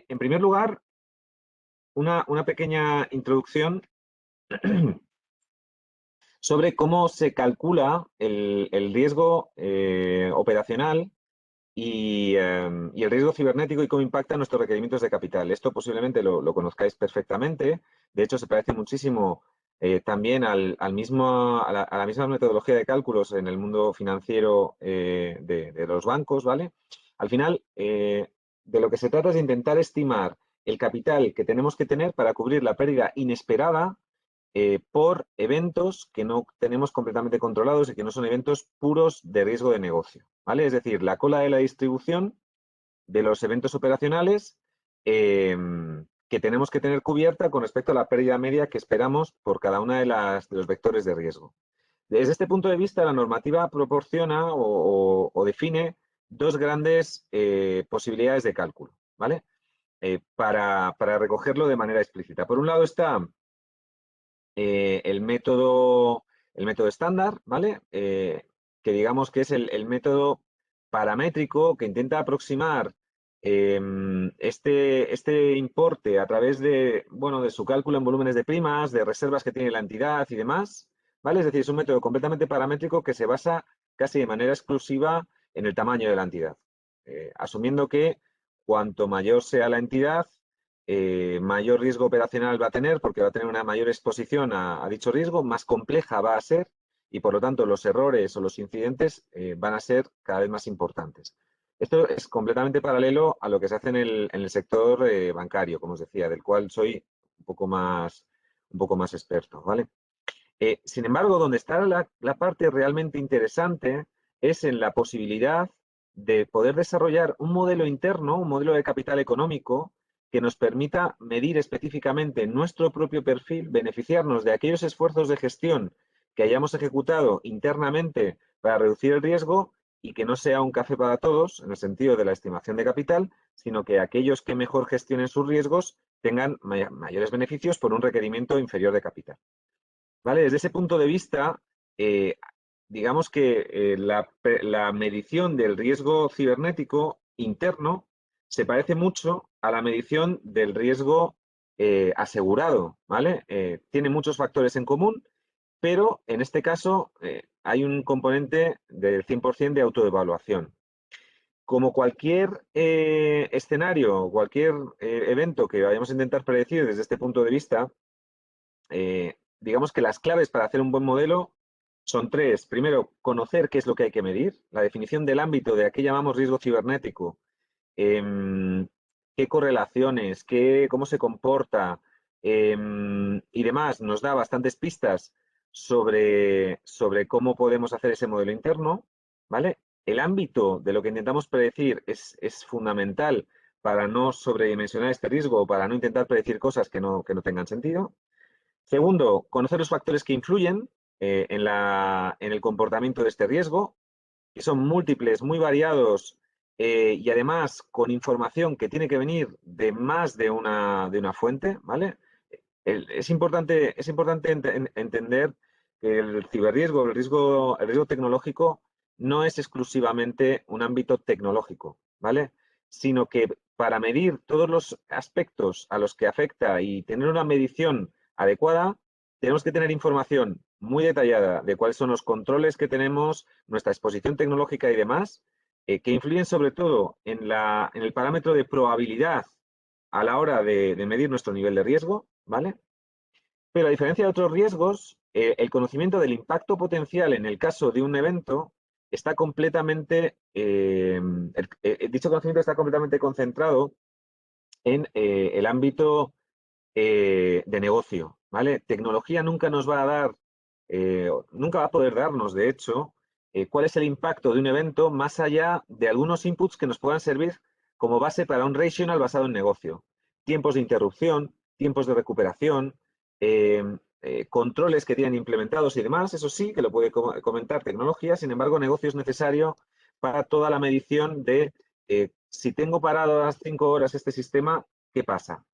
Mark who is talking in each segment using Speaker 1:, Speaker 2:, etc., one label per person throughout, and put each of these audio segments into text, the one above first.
Speaker 1: En primer lugar, una pequeña introducción sobre cómo se calcula el riesgo operacional y el riesgo cibernético y cómo impacta nuestros requerimientos de capital. Esto posiblemente lo conozcáis perfectamente. De hecho, se parece muchísimo también a la misma metodología de cálculos en el mundo financiero de los bancos, ¿vale? Al final, de lo que se trata es de intentar estimar el capital que tenemos que tener para cubrir la pérdida inesperada por eventos que no tenemos completamente controlados y que no son eventos puros de riesgo de negocio, ¿vale? Es decir, la cola de la distribución de los eventos operacionales que tenemos que tener cubierta con respecto a la pérdida media que esperamos por cada una de los vectores de riesgo. Desde este punto de vista, la normativa proporciona o define dos grandes posibilidades de cálculo, ¿vale? Para recogerlo de manera explícita. Por un lado está el método estándar, ¿vale? Que digamos que es el método paramétrico que intenta aproximar este importe a través de, bueno, de su cálculo en volúmenes de primas, de reservas que tiene la entidad y demás, ¿vale? Es decir, es un método completamente paramétrico que se basa casi de manera exclusiva en el tamaño de la entidad, asumiendo que cuanto mayor sea la entidad, mayor riesgo operacional va a tener porque va a tener una mayor exposición a dicho riesgo, más compleja va a ser y por lo tanto los errores o los incidentes van a ser cada vez más importantes. Esto es completamente paralelo a lo que se hace en el sector bancario, como os decía, del cual soy un poco más experto, ¿vale? Sin embargo, donde está la parte realmente interesante es en la posibilidad de poder desarrollar un modelo interno, un modelo de capital económico que nos permita medir específicamente nuestro propio perfil, beneficiarnos de aquellos esfuerzos de gestión que hayamos ejecutado internamente para reducir el riesgo y que no sea un café para todos en el sentido de la estimación de capital, sino que aquellos que mejor gestionen sus riesgos tengan mayores beneficios por un requerimiento inferior de capital. ¿Vale? Desde ese punto de vista, digamos que la medición del riesgo cibernético interno se parece mucho a la medición del riesgo asegurado, ¿vale? Tiene muchos factores en común, pero en este caso hay un componente del 100% de autoevaluación. Como cualquier escenario, cualquier evento que vayamos a intentar predecir desde este punto de vista, digamos que las claves para hacer un buen modelo son tres. Primero, conocer qué es lo que hay que medir, la definición del ámbito de a qué llamamos riesgo cibernético, qué correlaciones, cómo se comporta y demás, nos da bastantes pistas sobre cómo podemos hacer ese modelo interno, ¿vale? El ámbito de lo que intentamos predecir es fundamental para no sobredimensionar este riesgo o para no intentar predecir cosas que no tengan sentido. Segundo, conocer los factores que influyen en el comportamiento de este riesgo, que son múltiples, muy variados y además con información que tiene que venir de más de una fuente, ¿vale? Es importante entender que el ciberriesgo, el riesgo tecnológico no es exclusivamente un ámbito tecnológico, ¿vale? Sino que para medir todos los aspectos a los que afecta y tener una medición adecuada, tenemos que tener información muy detallada de cuáles son los controles que tenemos, nuestra exposición tecnológica y demás, que influyen sobre todo en el parámetro de probabilidad a la hora de medir nuestro nivel de riesgo, ¿vale? Pero a diferencia de otros riesgos, el conocimiento del impacto potencial en el caso de un evento está completamente, dicho conocimiento está completamente concentrado en el ámbito de negocio, ¿vale? Tecnología nunca nos va a dar, nunca va a poder darnos, de hecho, cuál es el impacto de un evento más allá de algunos inputs que nos puedan servir como base para un rational basado en negocio. Tiempos de interrupción, tiempos de recuperación, controles que tienen implementados y demás, eso sí, que lo puede comentar tecnología, sin embargo, negocio es necesario para toda la medición de si tengo parado a las 5 horas este sistema, ¿qué pasa?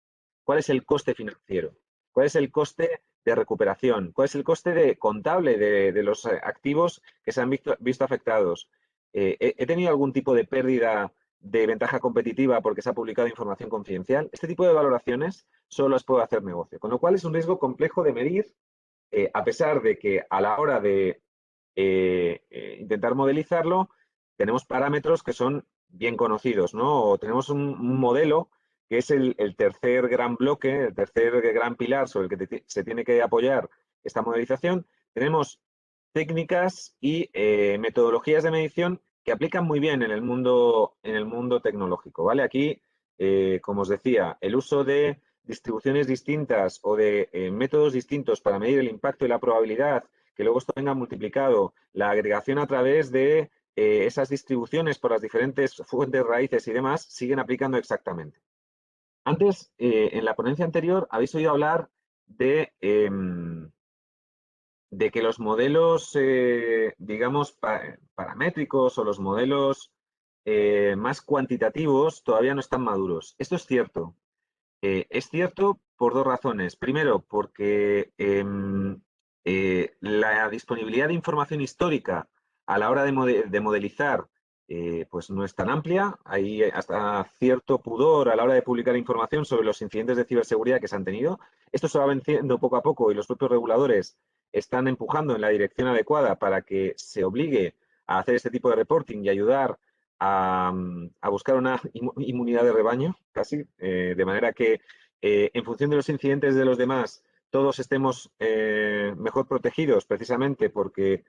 Speaker 1: ¿Cuál es el coste financiero? ¿Cuál es el coste de recuperación? ¿Cuál es el coste contable de los activos que se han visto afectados? ¿He tenido algún tipo de pérdida de ventaja competitiva porque se ha publicado información confidencial. Este tipo de valoraciones solo las puede hacer negocio, con lo cual es un riesgo complejo de medir, a pesar de que a la hora de intentar modelizarlo, tenemos parámetros que son bien conocidos, ¿no? O tenemos un modelo que es el tercer gran bloque, el tercer gran pilar sobre el que se tiene que apoyar esta modelización. Tenemos técnicas y metodologías de medición que aplican muy bien en el mundo tecnológico, ¿vale? Aquí, como os decía, el uso de distribuciones distintas o de métodos distintos para medir el impacto y la probabilidad, que luego esto venga multiplicado, la agregación a través de esas distribuciones por las diferentes fuentes, raíces y demás, siguen aplicando exactamente. Antes, en la ponencia anterior, habéis oído hablar de que los modelos, digamos, paramétricos o los modelos más cuantitativos todavía no están maduros. Esto es cierto por dos razones. Primero, porque la disponibilidad de información histórica a la hora de modelizar pues no es tan amplia. Hay hasta cierto pudor a la hora de publicar información sobre los incidentes de ciberseguridad que se han tenido. Esto se va venciendo poco a poco y los propios reguladores están empujando en la dirección adecuada para que se obligue a hacer este tipo de reporting y ayudar a buscar una inmunidad de rebaño, casi, de manera que en función de los incidentes de los demás, todos estemos mejor protegidos, precisamente porque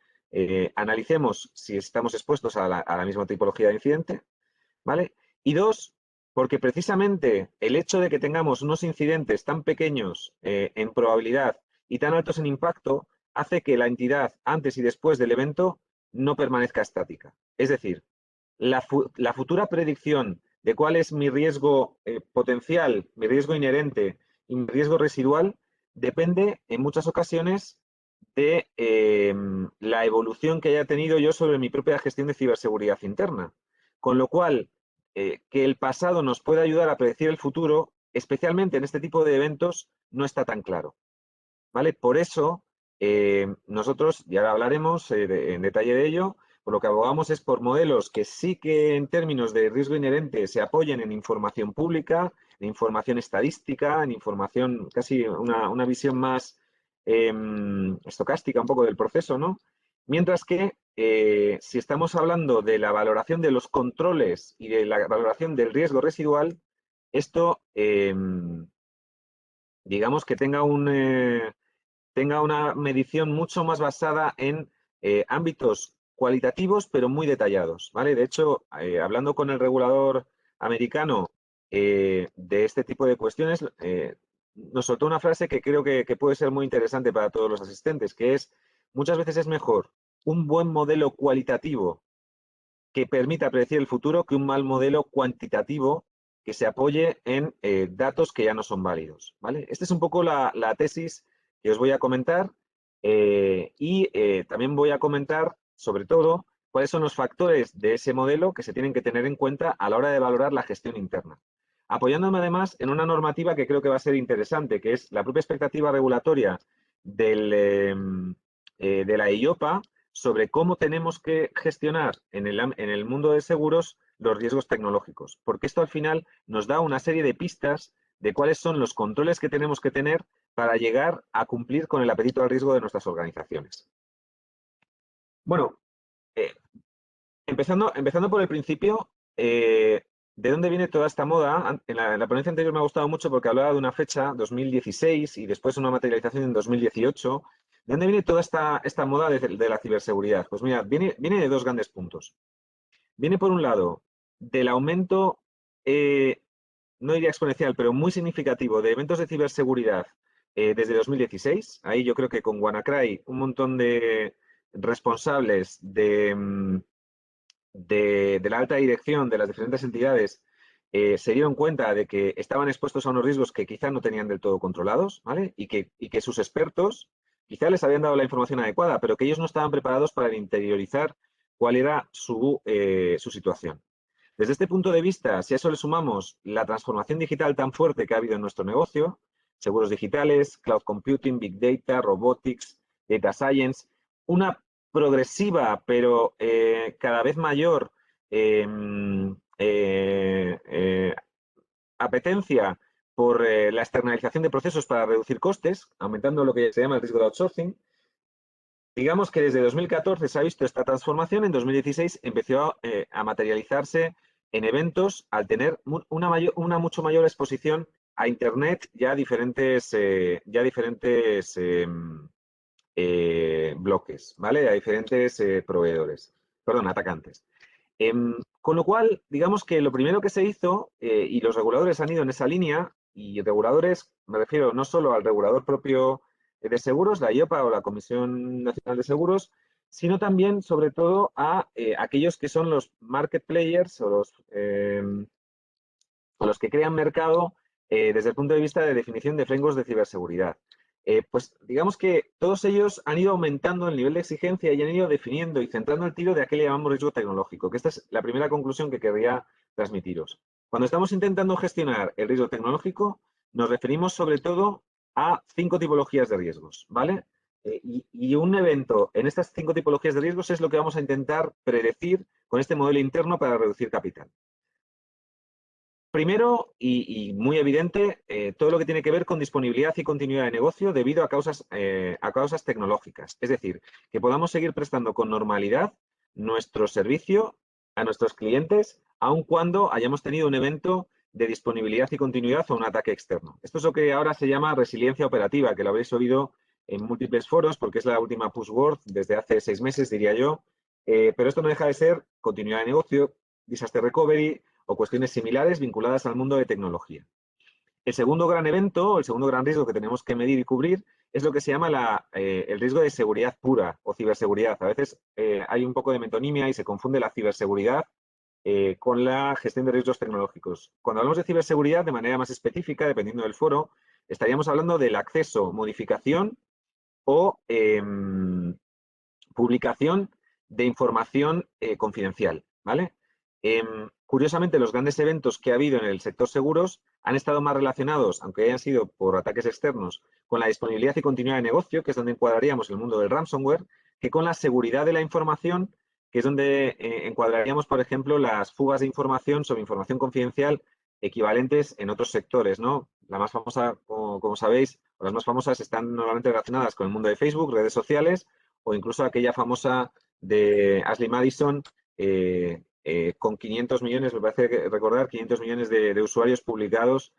Speaker 1: analicemos si estamos expuestos a la misma tipología de incidente, ¿vale? Y dos, porque precisamente el hecho de que tengamos unos incidentes tan pequeños en probabilidad y tan altos en impacto hace que la entidad antes y después del evento no permanezca estática. Es decir, la futura predicción de cuál es mi riesgo potencial, mi riesgo inherente y mi riesgo residual depende en muchas ocasiones de la evolución que haya tenido yo sobre mi propia gestión de ciberseguridad interna. Con lo cual, que el pasado nos pueda ayudar a predecir el futuro, especialmente en este tipo de eventos, no está tan claro. ¿Vale? Por eso, nosotros, ya hablaremos en detalle de ello, por lo que abogamos es por modelos que sí que en términos de riesgo inherente se apoyen en información pública, en información estadística, en información, casi una visión más estocástica un poco del proceso, ¿no? Mientras que si estamos hablando de la valoración de los controles y de la valoración del riesgo residual, esto, digamos que tenga una medición mucho más basada en ámbitos cualitativos, pero muy detallados, ¿vale? De hecho, hablando con el regulador americano de este tipo de cuestiones, nos soltó una frase que creo que puede ser muy interesante para todos los asistentes, que es, muchas veces es mejor un buen modelo cualitativo que permita predecir el futuro que un mal modelo cuantitativo que se apoye en datos que ya no son válidos, ¿vale? Esta es un poco la tesis que os voy a comentar y también voy a comentar, sobre todo, cuáles son los factores de ese modelo que se tienen que tener en cuenta a la hora de valorar la gestión interna. Apoyándome además en una normativa que creo que va a ser interesante, que es la propia expectativa regulatoria de la EIOPA sobre cómo tenemos que gestionar en el mundo de seguros los riesgos tecnológicos, porque esto al final nos da una serie de pistas de cuáles son los controles que tenemos que tener para llegar a cumplir con el apetito al riesgo de nuestras organizaciones. Bueno, eh, empezando por el principio, ¿de dónde viene toda esta moda? En la ponencia anterior me ha gustado mucho porque hablaba de una fecha, 2016, y después una materialización en 2018. ¿De dónde viene toda esta moda de la ciberseguridad? Pues mirad, viene de dos grandes puntos. Viene, por un lado, del aumento, no diría exponencial, pero muy significativo de eventos de ciberseguridad desde 2016. Ahí yo creo que con WannaCry un montón de responsables de la alta dirección de las diferentes entidades se dieron cuenta de que estaban expuestos a unos riesgos que quizá no tenían del todo controlados, ¿vale? Y que sus expertos quizá les habían dado la información adecuada, pero que ellos no estaban preparados para interiorizar cuál era su situación. Desde este punto de vista, si a eso le sumamos la transformación digital tan fuerte que ha habido en nuestro negocio, seguros digitales, cloud computing, big data, robotics, data science, una progresiva pero cada vez mayor apetencia por la externalización de procesos para reducir costes, aumentando lo que se llama el riesgo de outsourcing. Digamos que desde 2014 se ha visto esta transformación, en 2016 empezó a materializarse en eventos al tener una mucho mayor exposición a Internet y a diferentes bloques, ¿vale? A diferentes proveedores, perdón, atacantes. Con lo cual, digamos que lo primero que se hizo, y los reguladores han ido en esa línea, y reguladores, me refiero no solo al regulador propio de seguros, la IOPA o la Comisión Nacional de Seguros, sino también, sobre todo, a aquellos que son los market players o los que crean mercado desde el punto de vista de definición de frameworks de ciberseguridad. Pues digamos que todos ellos han ido aumentando el nivel de exigencia y han ido definiendo y centrando el tiro de a qué le llamamos riesgo tecnológico, que esta es la primera conclusión que querría transmitiros. Cuando estamos intentando gestionar el riesgo tecnológico, nos referimos sobre todo a 5 tipologías de riesgos, ¿vale? Y un evento en estas 5 tipologías de riesgos es lo que vamos a intentar predecir con este modelo interno para reducir capital. Primero, y muy evidente, todo lo que tiene que ver con disponibilidad y continuidad de negocio debido a causas tecnológicas. Es decir, que podamos seguir prestando con normalidad nuestro servicio a nuestros clientes, aun cuando hayamos tenido un evento de disponibilidad y continuidad o un ataque externo. Esto es lo que ahora se llama resiliencia operativa, que lo habréis oído en múltiples foros, porque es la última buzzword desde hace 6 meses, diría yo. Pero esto no deja de ser continuidad de negocio, disaster recovery, o cuestiones similares vinculadas al mundo de tecnología. El segundo gran evento, el segundo gran riesgo que tenemos que medir y cubrir es lo que se llama el riesgo de seguridad pura o ciberseguridad. A veces hay un poco de metonimia y se confunde la ciberseguridad con la gestión de riesgos tecnológicos. Cuando hablamos de ciberseguridad, de manera más específica, dependiendo del foro, estaríamos hablando del acceso, modificación o publicación de información confidencial, ¿vale? Curiosamente, los grandes eventos que ha habido en el sector seguros han estado más relacionados, aunque hayan sido por ataques externos, con la disponibilidad y continuidad de negocio, que es donde encuadraríamos el mundo del ransomware, que con la seguridad de la información, que es donde encuadraríamos, por ejemplo, las fugas de información sobre información confidencial equivalentes en otros sectores, ¿no? La más famosa, como sabéis, o las más famosas están normalmente relacionadas con el mundo de Facebook, redes sociales, o incluso aquella famosa de Ashley Madison, con 500 millones, me parece recordar, 500 millones de usuarios publicados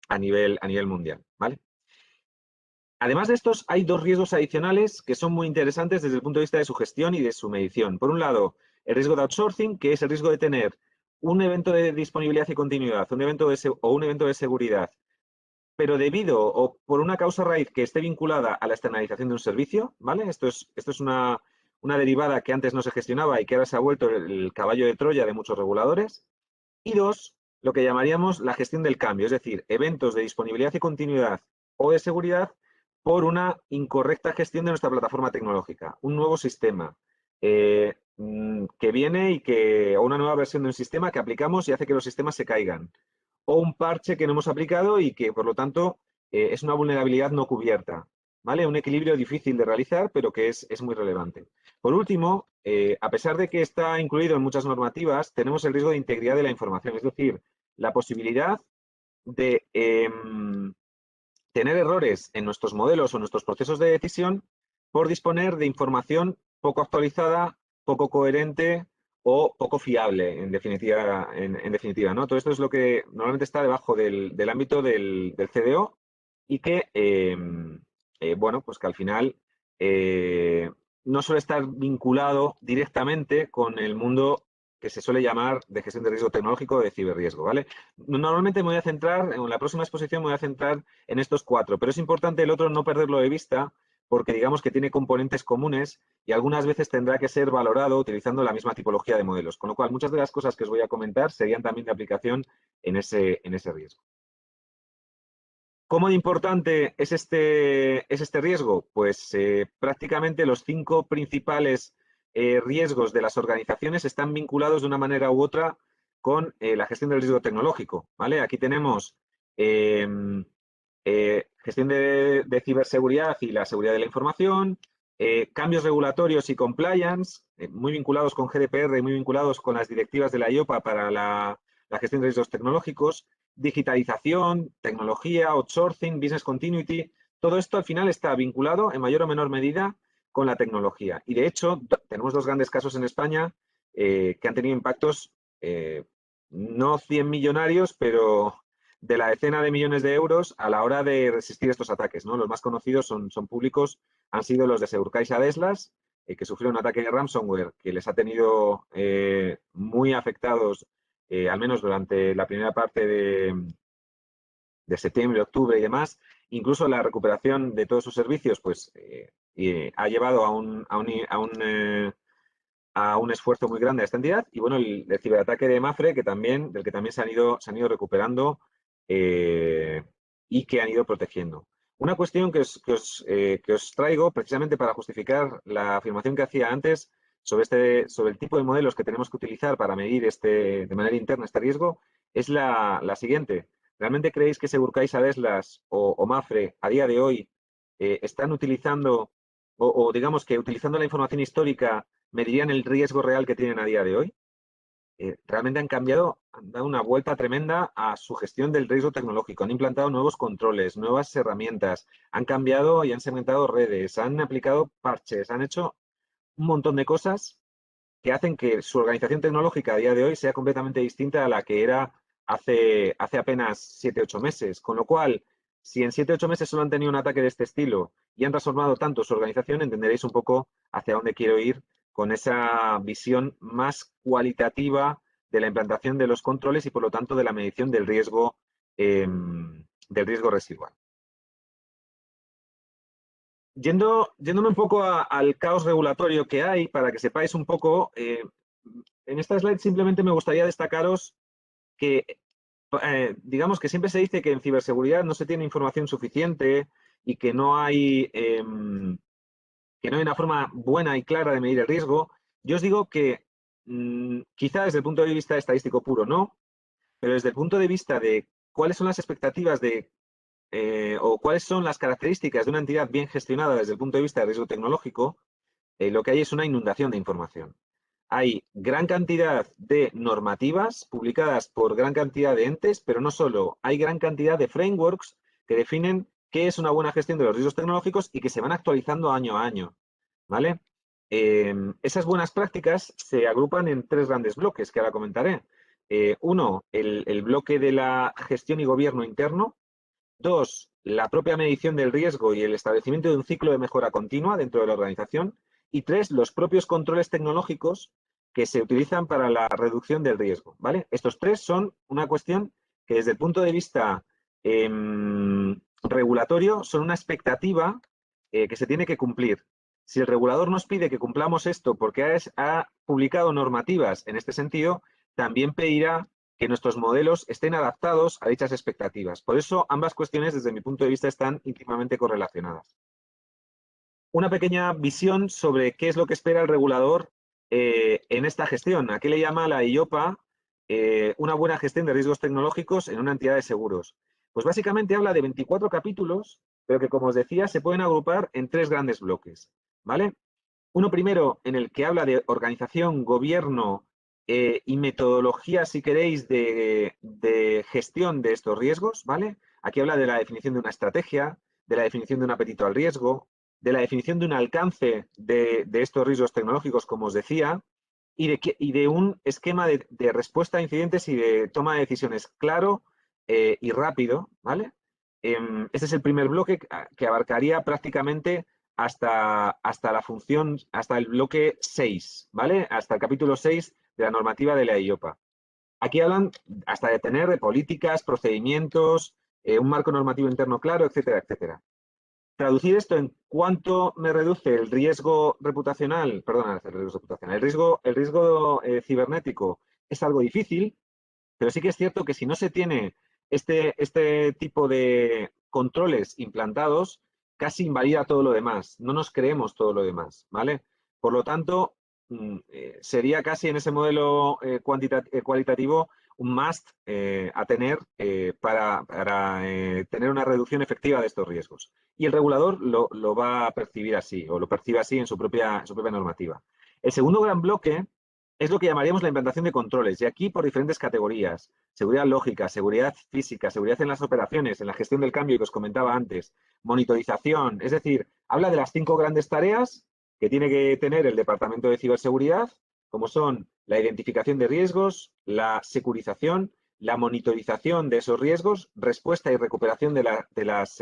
Speaker 1: a nivel mundial, ¿vale? Además de estos, hay 2 riesgos adicionales que son muy interesantes desde el punto de vista de su gestión y de su medición. Por un lado, el riesgo de outsourcing, que es el riesgo de tener un evento de disponibilidad y continuidad, un evento de seguridad, pero debido o por una causa raíz que esté vinculada a la externalización de un servicio, ¿vale? Esto es una derivada que antes no se gestionaba y que ahora se ha vuelto el caballo de Troya de muchos reguladores. Y 2, lo que llamaríamos la gestión del cambio, es decir, eventos de disponibilidad y continuidad o de seguridad por una incorrecta gestión de nuestra plataforma tecnológica, un nuevo sistema que viene o una nueva versión de un sistema que aplicamos y hace que los sistemas se caigan, o un parche que no hemos aplicado y que, por lo tanto, es una vulnerabilidad no cubierta, ¿vale? Un equilibrio difícil de realizar, pero que es muy relevante. Por último, a pesar de que está incluido en muchas normativas, tenemos el riesgo de integridad de la información, es decir, la posibilidad de tener errores en nuestros modelos o nuestros procesos de decisión por disponer de información poco actualizada, poco coherente o poco fiable, en definitiva, ¿no? Todo esto es lo que normalmente está debajo del ámbito del CDO y que, bueno, pues que al final no suele estar vinculado directamente con el mundo que se suele llamar de gestión de riesgo tecnológico o de ciberriesgo, ¿vale? Normalmente me voy a centrar, en la próxima exposición me voy a centrar en estos 4, pero es importante el otro no perderlo de vista porque digamos que tiene componentes comunes y algunas veces tendrá que ser valorado utilizando la misma tipología de modelos, con lo cual muchas de las cosas que os voy a comentar serían también de aplicación en ese riesgo. ¿Cómo de importante es este riesgo? Pues prácticamente los 5 principales riesgos de las organizaciones están vinculados de una manera u otra con la gestión del riesgo tecnológico, ¿vale? Aquí tenemos gestión de ciberseguridad y la seguridad de la información, cambios regulatorios y compliance, muy vinculados con GDPR y muy vinculados con las directivas de la IOPA para la gestión de riesgos tecnológicos, digitalización, tecnología, outsourcing, business continuity. Todo esto al final está vinculado en mayor o menor medida con la tecnología. Y de hecho, tenemos dos grandes casos en España que han tenido impactos no 100 millonarios, pero de la decena de millones de euros a la hora de resistir estos ataques, ¿no? Los más conocidos son públicos, han sido los de Seguros Deslas, que sufrieron un ataque de ransomware que les ha tenido muy afectados, al menos durante la primera parte de septiembre, octubre y demás. Incluso la recuperación de todos sus servicios pues, ha llevado a un esfuerzo muy grande a esta entidad. Y bueno, el ciberataque de Mapfre, del que también se han ido recuperando y que han ido protegiendo. Una cuestión que os traigo precisamente para justificar la afirmación que hacía antes sobre el tipo de modelos que tenemos que utilizar para medir de manera interna este riesgo es la siguiente. ¿Realmente creéis que Seguros Deslas o Mapfre a día de hoy están utilizando o digamos que utilizando la información histórica medirían el riesgo real que tienen a día de hoy? Realmente han dado una vuelta tremenda a su gestión del riesgo tecnológico, han implantado nuevos controles, nuevas herramientas, han cambiado y han segmentado redes, han aplicado parches, han hecho un montón de cosas que hacen que su organización tecnológica a día de hoy sea completamente distinta a la que era hace apenas 7 o 8 meses. Con lo cual, si en 7 o 8 meses solo han tenido un ataque de este estilo y han transformado tanto su organización, entenderéis un poco hacia dónde quiero ir con esa visión más cualitativa de la implantación de los controles y, por lo tanto, de la medición del riesgo residual. Yéndome un poco al caos regulatorio que hay, para que sepáis un poco, en esta slide simplemente me gustaría destacaros que, digamos que siempre se dice que en ciberseguridad no se tiene información suficiente y que no hay una forma buena y clara de medir el riesgo. Yo os digo que quizá desde el punto de vista estadístico puro no, pero desde el punto de vista de cuáles son las expectativas o cuáles son las características de una entidad bien gestionada desde el punto de vista de riesgo tecnológico, lo que hay es una inundación de información. Hay gran cantidad de normativas publicadas por gran cantidad de entes, pero no solo, hay gran cantidad de frameworks que definen qué es una buena gestión de los riesgos tecnológicos y que se van actualizando año a año, ¿vale? Esas buenas prácticas se agrupan en 3 grandes bloques que ahora comentaré. Uno, el bloque de la gestión y gobierno interno. 2, la propia medición del riesgo y el establecimiento de un ciclo de mejora continua dentro de la organización. Y 3, los propios controles tecnológicos que se utilizan para la reducción del riesgo, ¿vale? Estos 3 son una cuestión que desde el punto de vista regulatorio son una expectativa que se tiene que cumplir. Si el regulador nos pide que cumplamos esto porque ha publicado normativas en este sentido, también pedirá que nuestros modelos estén adaptados a dichas expectativas. Por eso, ambas cuestiones, desde mi punto de vista, están íntimamente correlacionadas. Una pequeña visión sobre qué es lo que espera el regulador en esta gestión. ¿A qué le llama la IOPA una buena gestión de riesgos tecnológicos en una entidad de seguros? Pues básicamente habla de 24 capítulos, pero que, como os decía, se pueden agrupar en 3 grandes bloques, ¿vale? Uno primero en el que habla de organización, gobierno y metodología, si queréis, de gestión de estos riesgos, ¿vale? Aquí habla de la definición de una estrategia, de la definición de un apetito al riesgo, de la definición de un alcance de estos riesgos tecnológicos, como os decía, y de un esquema de respuesta a incidentes y de toma de decisiones claro y rápido, ¿vale? Este es el primer bloque que abarcaría prácticamente hasta la función, hasta el bloque 6, ¿vale? Hasta el capítulo 6 de la normativa de la IOPA. Aquí hablan hasta de tener políticas, procedimientos, un marco normativo interno claro, etcétera, etcétera. Traducir esto en cuánto me reduce el riesgo reputacional, perdón, el riesgo cibernético es algo difícil, pero sí que es cierto que si no se tiene este tipo de controles implantados, casi invalida todo lo demás. No nos creemos todo lo demás, ¿vale? Por lo tanto, sería casi en ese modelo cualitativo un must a tener para tener una reducción efectiva de estos riesgos. Y el regulador lo va a percibir así, o lo percibe así en su propia normativa. El segundo gran bloque es lo que llamaríamos la implantación de controles, y aquí por diferentes categorías: seguridad lógica, seguridad física, seguridad en las operaciones, en la gestión del cambio que os comentaba antes, monitorización, es decir, habla de las 5 grandes tareas que tiene que tener el Departamento de Ciberseguridad, como son la identificación de riesgos, la securización, la monitorización de esos riesgos, respuesta y recuperación de las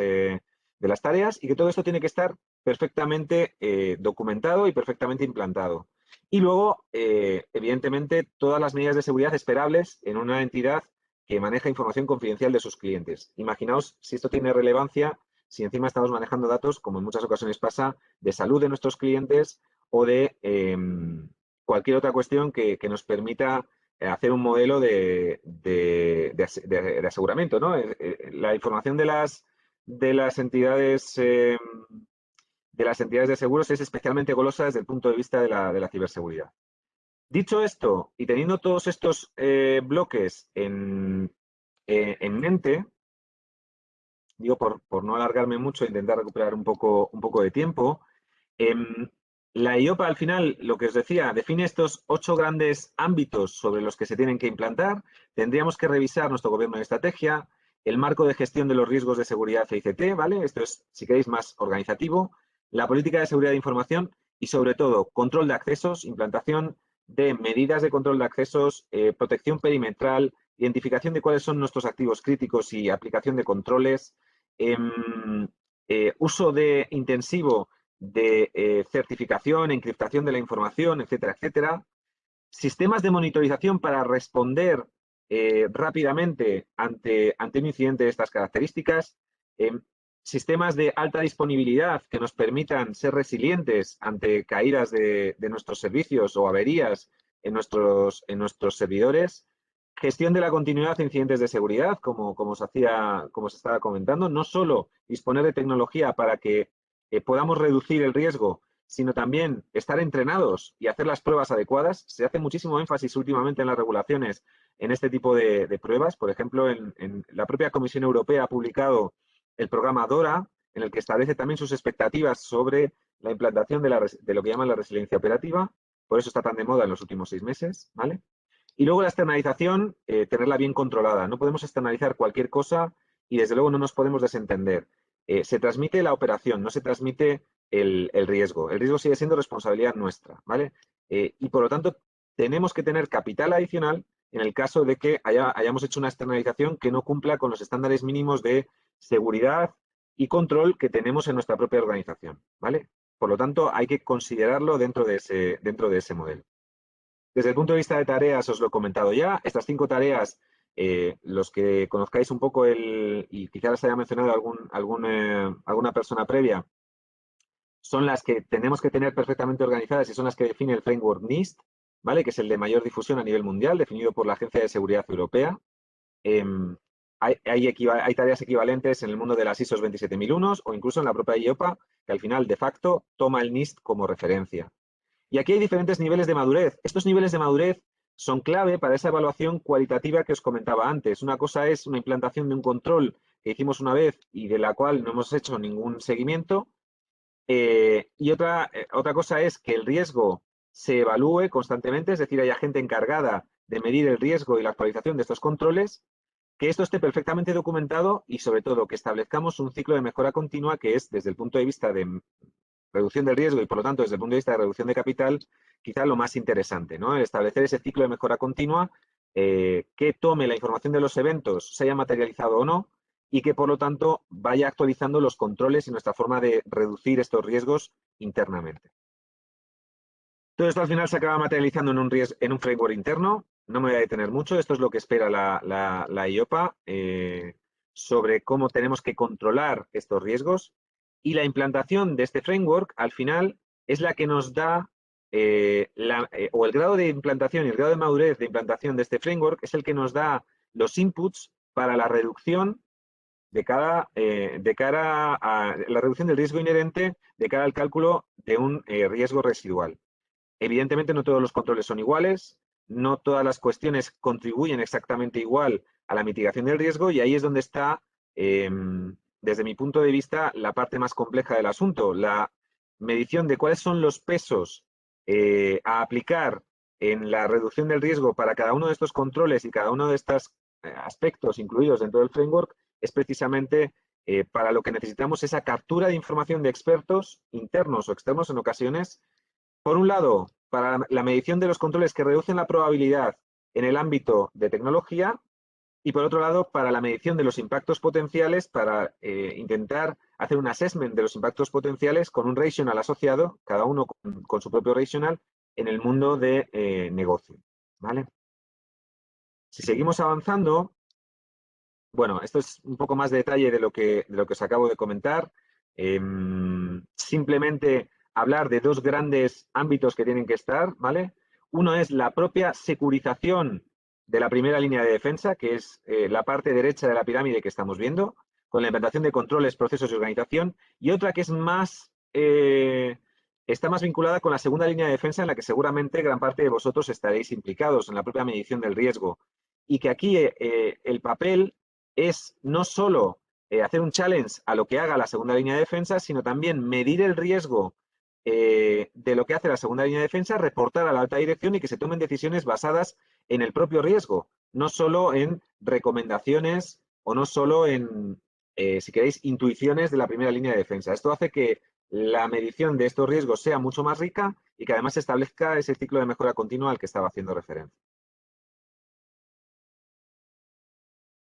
Speaker 1: tareas, y que todo esto tiene que estar perfectamente documentado y perfectamente implantado. Y luego, evidentemente, todas las medidas de seguridad esperables en una entidad que maneja información confidencial de sus clientes. Imaginaos si esto tiene relevancia, si encima estamos manejando datos, como en muchas ocasiones pasa, de salud de nuestros clientes o de cualquier otra cuestión que nos permita hacer un modelo de aseguramiento, ¿no? La información de las entidades de seguros es especialmente golosa desde el punto de vista de la ciberseguridad. Dicho esto, y teniendo todos estos bloques en mente, digo por no alargarme mucho, intentar recuperar un poco de tiempo, la IOPA al final, lo que os decía, define estos 8 grandes ámbitos sobre los que se tienen que implantar. Tendríamos que revisar nuestro gobierno de estrategia, el marco de gestión de los riesgos de seguridad ICT, ¿vale? Esto es, si queréis, más organizativo, la política de seguridad de información y, sobre todo, control de accesos, implantación de medidas de control de accesos, protección perimetral, identificación de cuáles son nuestros activos críticos y aplicación de controles, uso intensivo de certificación, encriptación de la información, etcétera, etcétera. Sistemas de monitorización para responder rápidamente ante un incidente de estas características. Sistemas de alta disponibilidad que nos permitan ser resilientes ante caídas de nuestros servicios o averías en nuestros servidores. Gestión de la continuidad de incidentes de seguridad, como se estaba comentando. No solo disponer de tecnología para que podamos reducir el riesgo, sino también estar entrenados y hacer las pruebas adecuadas. Se hace muchísimo énfasis últimamente en las regulaciones en este tipo de pruebas. Por ejemplo, en la propia Comisión Europea ha publicado el programa DORA, en el que establece también sus expectativas sobre la implantación de lo que llaman la resiliencia operativa. Por eso está tan de moda en los últimos 6 meses, ¿vale? Y luego la externalización, tenerla bien controlada. No podemos externalizar cualquier cosa y, desde luego, no nos podemos desentender. Se transmite la operación, no se transmite el riesgo. El riesgo sigue siendo responsabilidad nuestra, ¿vale? Y, por lo tanto, tenemos que tener capital adicional en el caso de que hayamos hecho una externalización que no cumpla con los estándares mínimos de seguridad y control que tenemos en nuestra propia organización, ¿vale? Por lo tanto, hay que considerarlo dentro de ese modelo. Desde el punto de vista de tareas, os lo he comentado ya. Estas 5 tareas, los que conozcáis un poco y quizás les haya mencionado alguna persona previa, son las que tenemos que tener perfectamente organizadas y son las que define el framework NIST, ¿vale? Que es el de mayor difusión a nivel mundial, definido por la Agencia de Seguridad Europea. Hay tareas equivalentes en el mundo de las ISO 27001 o incluso en la propia IOPA, que al final, de facto, toma el NIST como referencia. Y aquí hay diferentes niveles de madurez. Estos niveles de madurez son clave para esa evaluación cualitativa que os comentaba antes. Una cosa es una implantación de un control que hicimos una vez y de la cual no hemos hecho ningún seguimiento. Y otra cosa es que el riesgo se evalúe constantemente, es decir, haya gente encargada de medir el riesgo y la actualización de estos controles, que esto esté perfectamente documentado y, sobre todo, que establezcamos un ciclo de mejora continua que es, desde el punto de vista de reducción del riesgo y, por lo tanto, desde el punto de vista de reducción de capital, quizá lo más interesante, ¿no? El establecer ese ciclo de mejora continua que tome la información de los eventos, se haya materializado o no, y que, por lo tanto, vaya actualizando los controles y nuestra forma de reducir estos riesgos internamente. Todo esto al final se acaba materializando en un framework interno. No me voy a detener mucho. Esto es lo que espera la IOPA sobre cómo tenemos que controlar estos riesgos. Y la implantación de este framework, al final, es la que nos da, o el grado de implantación y el grado de madurez de implantación de este framework es el que nos da los inputs para la reducción de cara a la reducción del riesgo inherente de cara al cálculo de un riesgo residual. Evidentemente, no todos los controles son iguales. no todas las cuestiones contribuyen exactamente igual a la mitigación del riesgo y ahí es donde está, desde mi punto de vista, la parte más compleja del asunto, la medición de cuáles son los pesos a aplicar en la reducción del riesgo para cada uno de estos controles y cada uno de estos aspectos incluidos dentro del framework es precisamente para lo que necesitamos esa captura de información de expertos internos o externos en ocasiones. Por un lado, para la medición de los controles que reducen la probabilidad en el ámbito de tecnología y por otro lado, para la medición de los impactos potenciales, para intentar hacer un assessment de los impactos potenciales con un rational asociado, cada uno con su propio rational, en el mundo de negocio. ¿Vale? Si seguimos avanzando, bueno, esto es un poco más de detalle de lo que os acabo de comentar. Simplemente hablar de dos grandes ámbitos que tienen que estar, ¿vale? Uno es la propia securización de la primera línea de defensa, que es la parte derecha de la pirámide que estamos viendo, con la implantación de controles, procesos y organización, y otra que es más, está más vinculada con la segunda línea de defensa, en la que seguramente gran parte de vosotros estaréis implicados en la propia medición del riesgo. Y que aquí el papel es no solo hacer un challenge a lo que haga la segunda línea de defensa, sino también medir el riesgo de lo que hace la segunda línea de defensa, reportar a la alta dirección y que se tomen decisiones basadas en el propio riesgo, no solo en recomendaciones o no solo en, si queréis, intuiciones de la primera línea de defensa. Esto hace que la medición de estos riesgos sea mucho más rica y que además se establezca ese ciclo de mejora continua al que estaba haciendo referencia.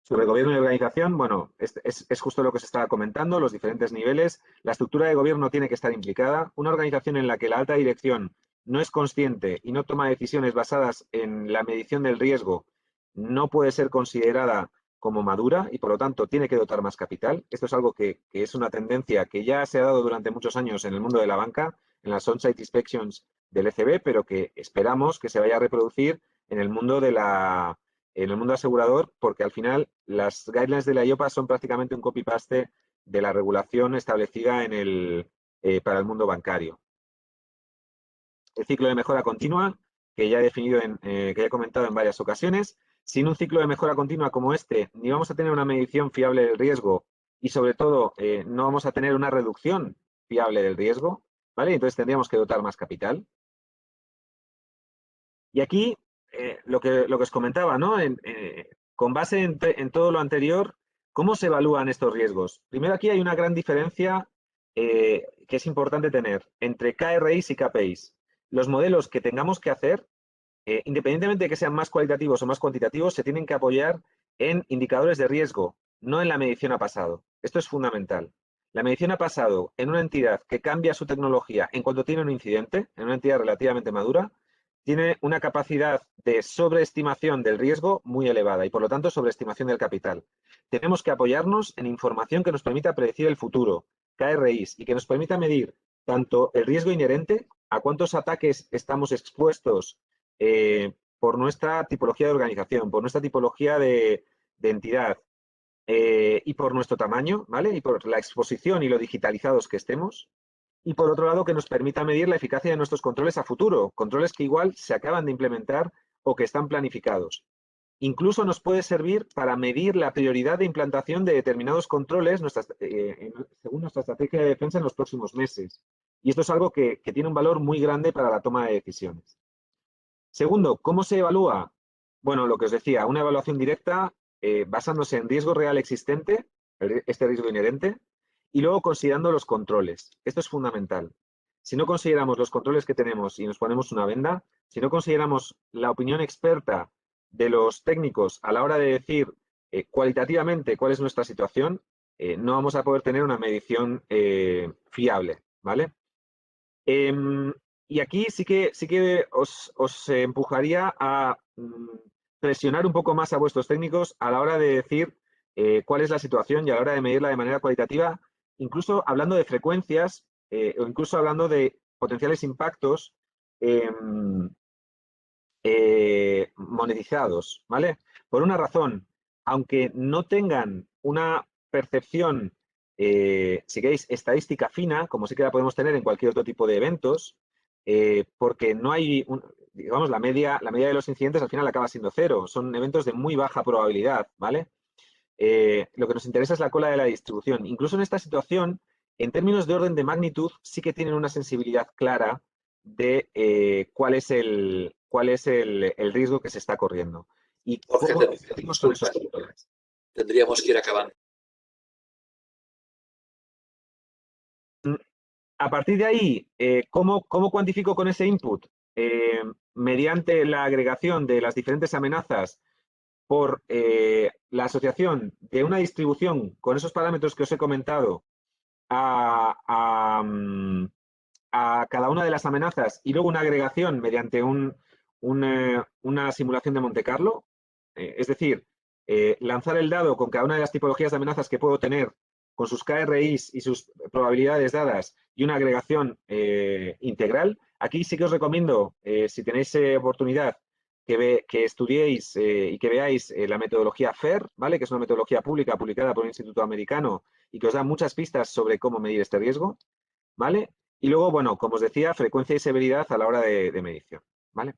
Speaker 1: Sobre gobierno y organización, bueno, es justo lo que se estaba comentando, los diferentes niveles. La estructura de gobierno tiene que estar implicada. Una organización en la que la alta dirección no es consciente y no toma decisiones basadas en la medición del riesgo no puede ser considerada como madura y, por lo tanto, tiene que dotar más capital. Esto es algo que es una tendencia que ya se ha dado durante muchos años en el mundo de la banca, en las on-site inspections del ECB, pero que esperamos que se vaya a reproducir en el mundo de en el mundo asegurador, porque al final las guidelines de la IOPA son prácticamente un copy-paste de la regulación establecida para el mundo bancario. El ciclo de mejora continua, que ya he definido, que ya he comentado en varias ocasiones. Sin un ciclo de mejora continua como este, ni vamos a tener una medición fiable del riesgo y, sobre todo, no vamos a tener una reducción fiable del riesgo, ¿vale? Entonces tendríamos que dotar más capital. Y aquí, lo que os comentaba, ¿no? Con base en todo lo anterior, ¿cómo se evalúan estos riesgos? Primero, aquí hay una gran diferencia que es importante tener entre KRIs y KPIs. Los modelos que tengamos que hacer, independientemente de que sean más cualitativos o más cuantitativos, se tienen que apoyar en indicadores de riesgo, no en la medición a pasado. Esto es fundamental. La medición a pasado en una entidad que cambia su tecnología en cuanto tiene un incidente, en una entidad relativamente madura, tiene una capacidad de sobreestimación del riesgo muy elevada y, por lo tanto, sobreestimación del capital. Tenemos que apoyarnos en información que nos permita predecir el futuro, KRIs, y que nos permita medir tanto el riesgo inherente, a cuántos ataques estamos expuestos por nuestra tipología de organización, por nuestra tipología de entidad y por nuestro tamaño, ¿vale? Y por la exposición y lo digitalizados que estemos. Y por otro lado, que nos permita medir la eficacia de nuestros controles a futuro, controles que igual se acaban de implementar o que están planificados. Incluso nos puede servir para medir la prioridad de implantación de determinados controles según nuestra estrategia de defensa en los próximos meses. Y esto es algo que tiene un valor muy grande para la toma de decisiones. Segundo, ¿cómo se evalúa? Bueno, lo que os decía, una evaluación directa basándose en riesgo real existente, este riesgo inherente, y luego considerando los controles. Esto es fundamental. Si no consideramos los controles que tenemos y nos ponemos una venda, si no consideramos la opinión experta de los técnicos a la hora de decir cualitativamente cuál es nuestra situación, no vamos a poder tener una medición fiable, ¿vale? Y aquí sí que os empujaría a presionar un poco más a vuestros técnicos a la hora de decir cuál es la situación y a la hora de medirla de manera cualitativa, incluso hablando de frecuencias o incluso hablando de potenciales impactos monetizados, ¿vale? Por una razón, aunque no tengan una percepción, si queréis, estadística fina, como sí que la podemos tener en cualquier otro tipo de eventos, porque no hay digamos, la media de los incidentes al final acaba siendo 0. Son eventos de muy baja probabilidad, ¿vale? Lo que nos interesa es la cola de la distribución. Incluso en esta situación, en términos de orden de magnitud, sí que tienen una sensibilidad clara de cuál es el riesgo que se está corriendo. Y
Speaker 2: Jorge,
Speaker 1: cómo competimos con esos factores.
Speaker 2: tendríamos que ir acabando.
Speaker 1: A partir de ahí, ¿cómo cuantifico con ese input? Mediante la agregación de las diferentes amenazas por la asociación de una distribución con esos parámetros que os he comentado a cada una de las amenazas y luego una agregación mediante una simulación de Monte Carlo. Es decir, lanzar el dado con cada una de las tipologías de amenazas que puedo tener con sus KRIs y sus probabilidades dadas y una agregación integral. Aquí sí que os recomiendo, si tenéis oportunidad, que estudiéis y que veáis la metodología FAIR, ¿vale? Que es una metodología pública publicada por un instituto americano y que os da muchas pistas sobre cómo medir este riesgo, ¿vale? Y luego, bueno, como os decía, frecuencia y severidad a la hora de medición, ¿vale?